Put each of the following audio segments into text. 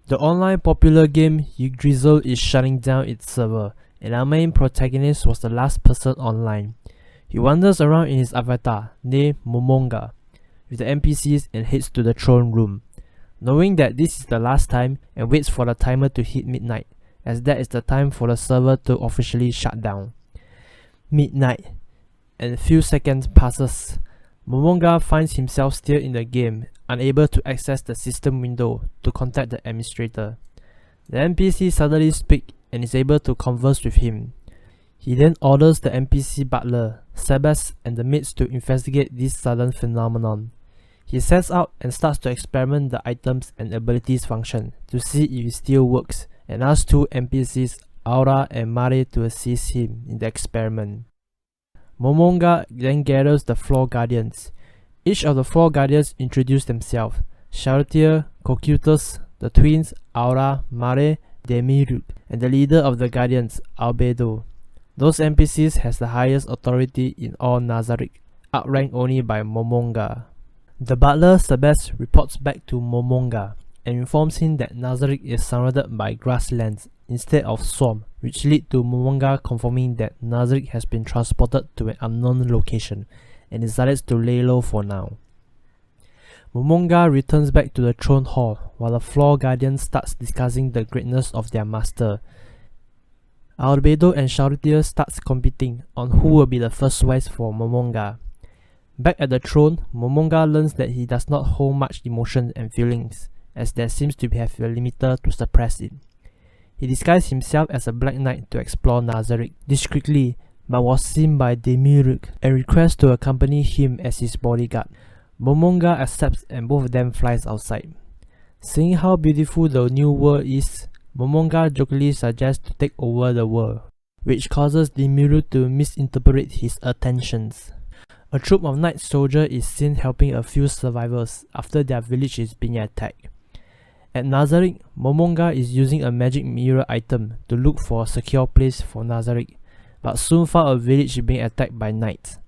The online popular game Yggdrasil is shutting down its server, and our main protagonist was the last person online. He wanders around in his avatar, named Momonga, with the NPCs and heads to the throne room, knowing that this is the last time, and waits for the timer to hit midnight, as that is the time for the server to officially shut down. Midnight, and a few seconds passes. Momonga finds himself still in the game, unable to access the system window to contact the administrator. The NPC suddenly speaks and is able to converse with him. He then orders the NPC butler, Sebas, and the maids to investigate this sudden phenomenon. He sets out and starts to experiment the items and abilities function to see if it still works, and asks two NPCs, Aura and Mare, to assist him in the experiment. Momonga then gathers the 4 guardians. Each of the 4 guardians introduce themselves: Chartier, Cocytus, the twins, Aura, Mare, Demiurge, and the leader of the guardians, Albedo. Those NPCs has the highest authority in all Nazarick, outranked only by Momonga. The butler Sebas reports back to Momonga and informs him that Nazarick is surrounded by grasslands instead of swamp, which lead to Momonga confirming that Nazarick has been transported to an unknown location and decides to lay low for now. Momonga returns back to the throne hall while the 4 guardians starts discussing the greatness of their master. Albedo and Chartier starts competing on who will be the first wife for Momonga. Back at the throne, Momonga learns that he does not hold much emotion and feelings, as there seems to have a limiter to suppress it. He disguised himself as a Black Knight to explore Nazarick discreetly, but was seen by Demiurge and requests to accompany him as his bodyguard. Momonga accepts and both of them flies outside. Seeing how beautiful the new world is, Momonga jokingly suggests to take over the world, which causes Demiurge to misinterpret his attentions. A troop of night soldiers is seen helping a few survivors after their village is being attacked. At Nazarick, Momonga is using a magic mirror item to look for a secure place for Nazarick, but soon found a village being attacked by knights.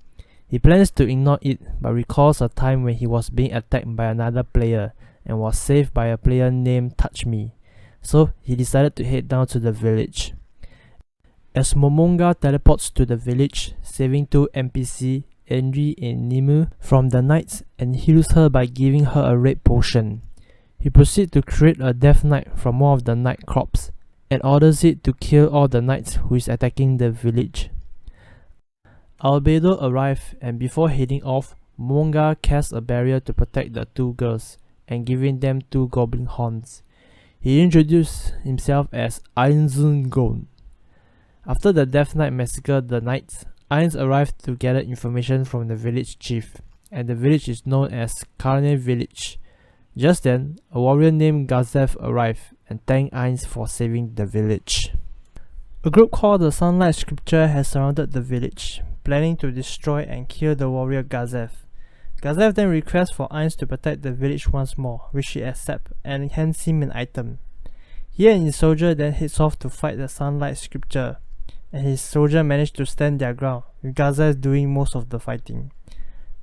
He plans to ignore it, but recalls a time when he was being attacked by another player and was saved by a player named Touch Me, so he decided to head down to the village. As Momonga teleports to the village, saving 2 NPC, Henry and Nimue, from the knights and heals her by giving her a red potion. He proceeds to create a Death Knight from one of the night crops and orders it to kill all the knights who is attacking the village. Albedo arrives, and before heading off, Momonga casts a barrier to protect the 2 girls and giving them 2 goblin horns. He introduced himself as Einzungon. After the Death Knight massacred the knights, Ainz arrived to gather information from the village chief, and the village is known as Carne Village. Just then, a warrior named Gazef arrived and thanked Ainz for saving the village. A group called the Sunlight Scripture has surrounded the village, planning to destroy and kill the warrior Gazef. Gazef then requests for Ainz to protect the village once more, which he accepts and hands him an item. He and his soldier then heads off to fight the Sunlight Scripture, and his soldier managed to stand their ground, with Gazef doing most of the fighting.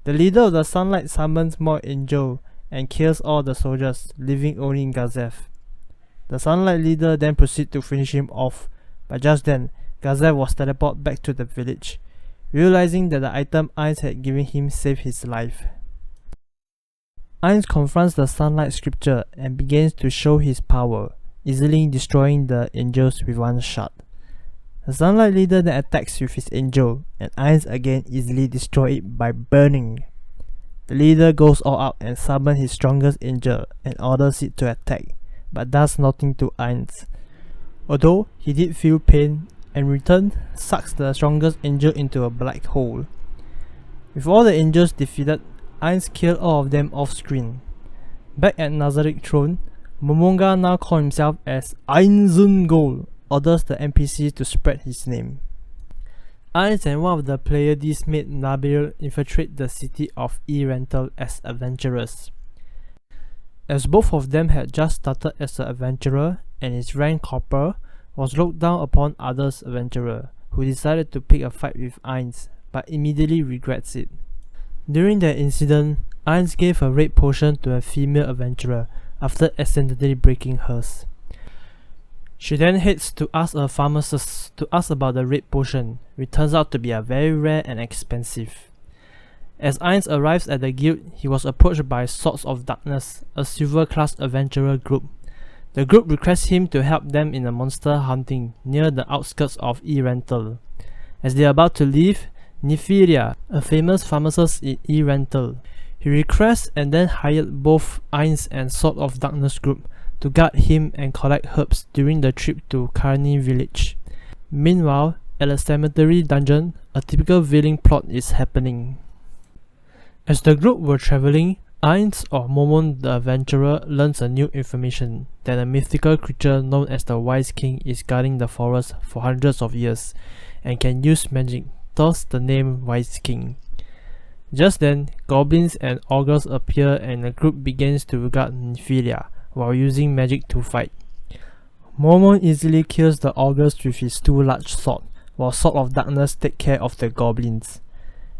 The leader of the Sunlight summons more angels and kills all the soldiers, leaving only Gazef. The Sunlight leader then proceeds to finish him off, but just then, Gazef was teleported back to the village, realizing that the item Ainz had given him saved his life. Ainz confronts the Sunlight Scripture and begins to show his power, easily destroying the angels with one shot. The Sunlight leader then attacks with his angel, and Ainz again easily destroys it by burning. The leader goes all out and summons his strongest angel and orders it to attack, but does nothing to Ainz. Although he did feel pain, and in return sucks the strongest angel into a black hole. With all the angels defeated, Ainz killed all of them off screen. Back at Nazarick throne, Momonga, now calls himself as Einzungol, orders the NPC to spread his name. Ainz and one of the Pleiades made Nabil infiltrate the city of E-Rental as adventurers. As both of them had just started as an adventurer, and his rank corporal was looked down upon others adventurer, who decided to pick a fight with Ainz, but immediately regrets it. During that incident, Ainz gave a red potion to a female adventurer, after accidentally breaking hers. She then heads to ask a pharmacist to ask about the red potion, which turns out to be a very rare and expensive. As Ainz arrives at the guild, he was approached by Swords of Darkness, a silver-class adventurer group. The group requests him to help them in a monster hunting near the outskirts of E-Rental. As they are about to leave, Nefiria, a famous pharmacist in E-Rental, he requests and then hired both Ainz and Sword of Darkness group to guard him and collect herbs during the trip to Karni village. Meanwhile, at a cemetery dungeon, a typical villain plot is happening. As the group were traveling, Ainz or Momon the adventurer learns a new information that a mythical creature known as the Wise King is guarding the forest for hundreds of years and can use magic, thus the name Wise King. Just then, goblins and ogres appear and the group begins to guard Nefiria while using magic to fight. Momon easily kills the ogres with his two large swords, while Sword of Darkness take care of the goblins.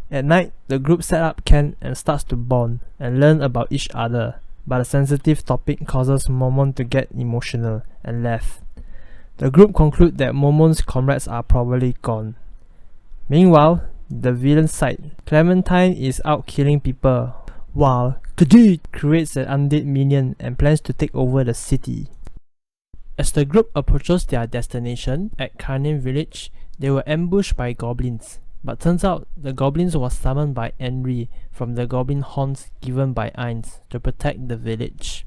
At night, the group set up camp and starts to bond and learn about each other, but a sensitive topic causes Momon to get emotional and laugh. The group conclude that Momon's comrades are probably gone. Meanwhile, the villain side, Clementine is out killing people, while Khajiit creates an undead minion and plans to take over the city. As the group approaches their destination at Karni village, they were ambushed by goblins. But turns out, the goblins was summoned by Henry from the goblin horns given by Ainz to protect the village.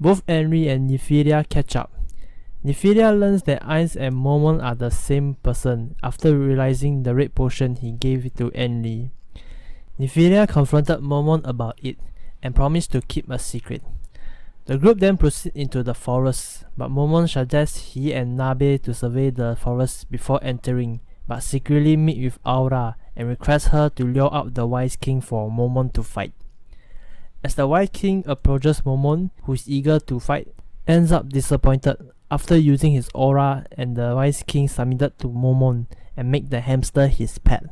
Both Henry and Nefiria catch up. Nefiria learns that Ainz and Momon are the same person after realizing the red potion he gave to Henry. Nefiria confronted Momon about it and promised to keep a secret. The group then proceed into the forest, but Momon suggests he and Nabe to survey the forest before entering, but secretly meet with Aura and requests her to lure out the Wise King for Momon to fight. As the Wise King approaches Momon, who is eager to fight, ends up disappointed after using his aura, and the Wise King submitted to Momon and make the hamster his pet.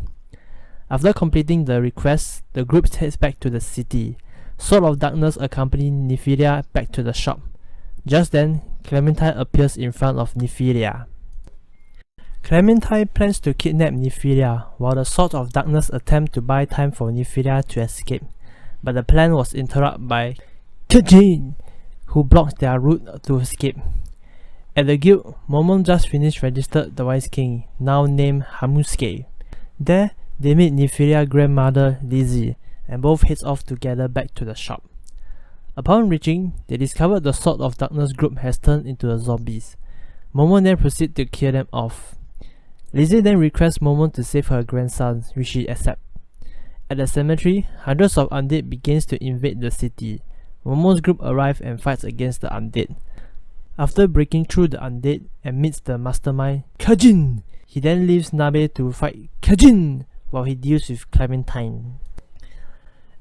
After completing the request, the group heads back to the city. Sword of Darkness accompanies Nefiria back to the shop. Just then, Clementine appears in front of Nefiria. Clementine plans to kidnap Nefiria, while the Sword of Darkness attempt to buy time for Nefiria to escape, but the plan was interrupted by Khajiit, who blocks their route to escape. At the guild, Momon just finished registered the Wise King, now named Hamusuke. There, they meet Nefiria's grandmother Lizzie, and both heads off together back to the shop. Upon reaching, they discover the Sword of Darkness group has turned into a zombies. Momon then proceeds to kill them off. Lizzie then requests Momon to save her grandson, which she accepts. At the cemetery, hundreds of undead begins to invade the city. Momon's group arrives and fights against the undead. After breaking through the undead and meets the mastermind, Khajiit, he then leaves Nabe to fight Khajiit while he deals with Clementine.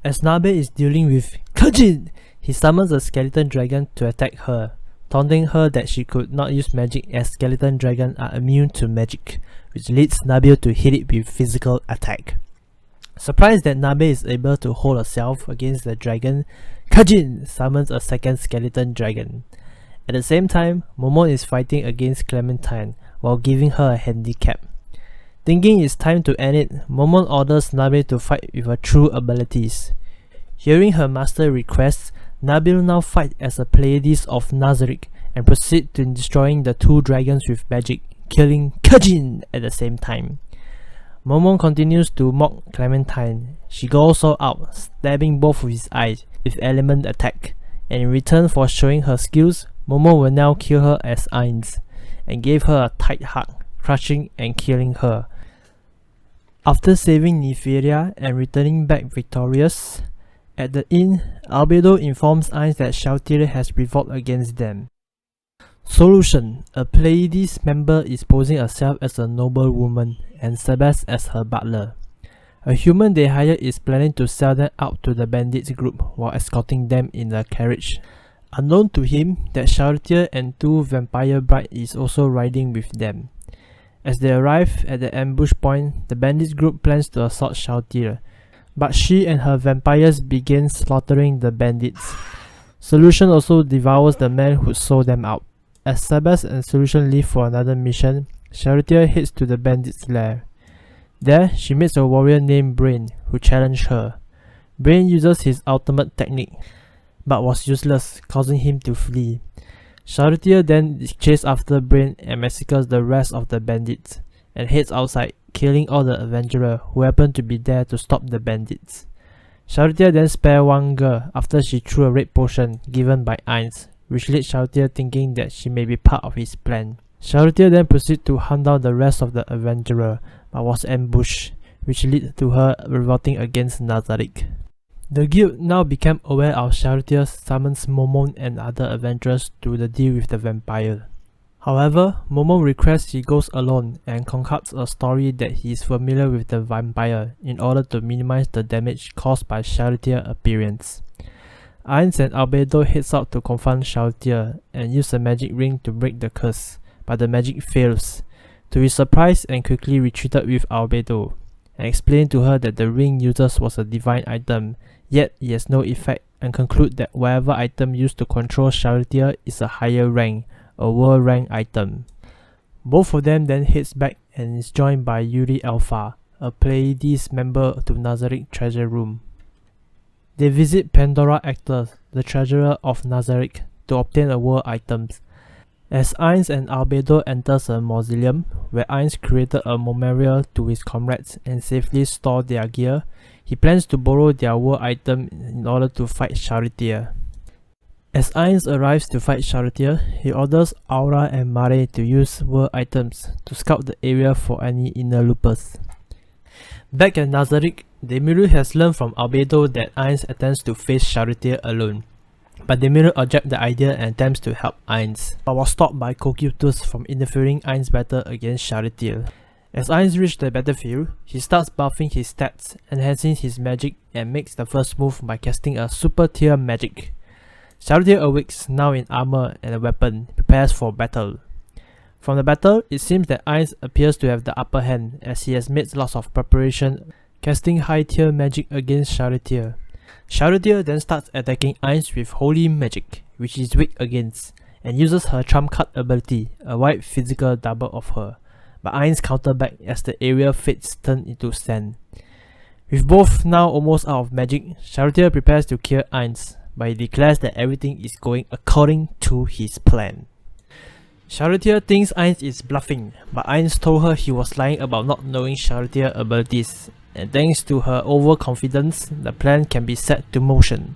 As Nabe is dealing with Khajiit, he summons a skeleton dragon to attack her, taunting her that she could not use magic as skeleton dragons are immune to magic, which leads Nabe to hit it with physical attack. Surprised that Nabe is able to hold herself against the dragon, Khajiit summons a second skeleton dragon. At the same time, Momon is fighting against Clementine while giving her a handicap. Thinking it's time to end it, Momon orders Nabe to fight with her true abilities. Hearing her master requests, Nabil now fight as a Pleiades of Nazarick and proceed to destroying the two dragons with magic, killing Khajiit at the same time. Momon continues to mock Clementine. She goes all out, stabbing both of his eyes with element attack, and in return for showing her skills, Momon will now kill her as Ainz, and gave her a tight hug, crushing and killing her. After saving Nefiria and returning back victorious, at the inn, Albedo informs Ainz that Shaltir has revolted against them. Solution: a Pleiades member is posing herself as a noble woman and Sebas as her butler. A human they hire is planning to sell them out to the bandits group while escorting them in a carriage. Unknown to him that Shaltir and two vampire brides is also riding with them. As they arrive at the ambush point, the bandits group plans to assault Shaltir, but she and her vampires begin slaughtering the bandits. Solution also devours the man who sold them out. As Sebas and Solution leave for another mission, Chartier heads to the bandits' lair. There, she meets a warrior named Brain, who challenged her. Brain uses his ultimate technique, but was useless, causing him to flee. Chartier then chases after Brain and massacres the rest of the bandits, and heads outside, killing all the adventurers who happen to be there to stop the bandits. Chartier then spares one girl after she threw a red potion given by Ainz, which led Chartier thinking that she may be part of his plan. Chartier then proceeds to hunt down the rest of the adventurers, but was ambushed, which led to her revolting against Nazarick. The guild now became aware of Chartier summons Momon and other adventurers to the deal with the vampire. However, Momon requests he goes alone and concocts a story that he is familiar with the vampire in order to minimize the damage caused by Chartier's appearance. Ainz and Albedo heads out to confront Chartier and use a magic ring to break the curse, but the magic fails. To his surprise, and quickly retreated with Albedo, and explained to her that the ring uses was a divine item, yet it has no effect, and conclude that whatever item used to control Chartier is a higher rank, a world rank item. Both of them then heads back and is joined by Yuri Alpha, a Pleiades member, to Nazarick treasure room. They visit Pandora Actor, the treasurer of Nazarick, to obtain a world items. As Ainz and Albedo enters a mausoleum, where Ainz created a memorial to his comrades and safely stored their gear, he plans to borrow their world item in order to fight Chartier. As Ainz arrives to fight Chartier, he orders Aura and Mare to use world items to scout the area for any inner loopers. Back at Nazarick, Demiru has learned from Albedo that Ainz attempts to face Chartier alone, but Demiru objects the idea and attempts to help Ainz, but was stopped by Cocytus from interfering Ainz's battle against Chartier. As Ainz reaches the battlefield, he starts buffing his stats, enhancing his magic, and makes the first move by casting a super tier magic. Chartier awakes, now in armor and a weapon, prepares for battle. From the battle, it seems that Ainz appears to have the upper hand, as he has made lots of preparation, casting high tier magic against Chartier. Chartier then starts attacking Ainz with holy magic, which he is weak against, and uses her trump card ability, a wide physical double of her, but Ainz counter back as the area fades turn into sand. With both now almost out of magic, Chartier prepares to kill Ainz, but he declares that everything is going according to his plan. Chartier thinks Ainz is bluffing, but Ainz told her he was lying about not knowing Chartier's abilities, and thanks to her overconfidence, the plan can be set to motion.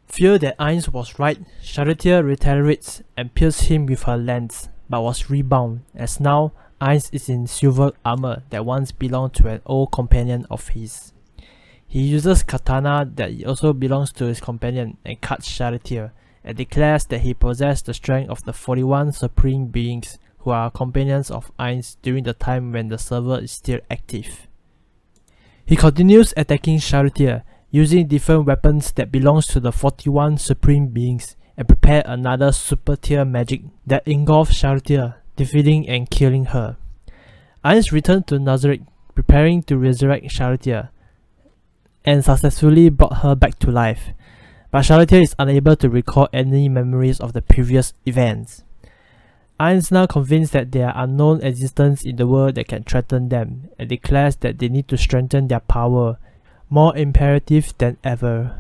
Fear that Ainz was right, Chartier retaliates and pierces him with her lance, but was rebound, as now Ainz is in silver armor that once belonged to an old companion of his. He uses katana that also belongs to his companion and cuts Chartier, and declares that he possesses the strength of the 41 supreme beings who are companions of Ainz during the time when the server is still active. He continues attacking Chartier, using different weapons that belongs to the 41 supreme beings, and prepare another super tier magic that engulfs Chartier, defeating and killing her. Ainz returns to Nazarick, preparing to resurrect Chartier, and successfully brought her back to life, but Chartier is unable to recall any memories of the previous events. Ainz now convinced that there are unknown existence in the world that can threaten them, and declares that they need to strengthen their power, more imperative than ever.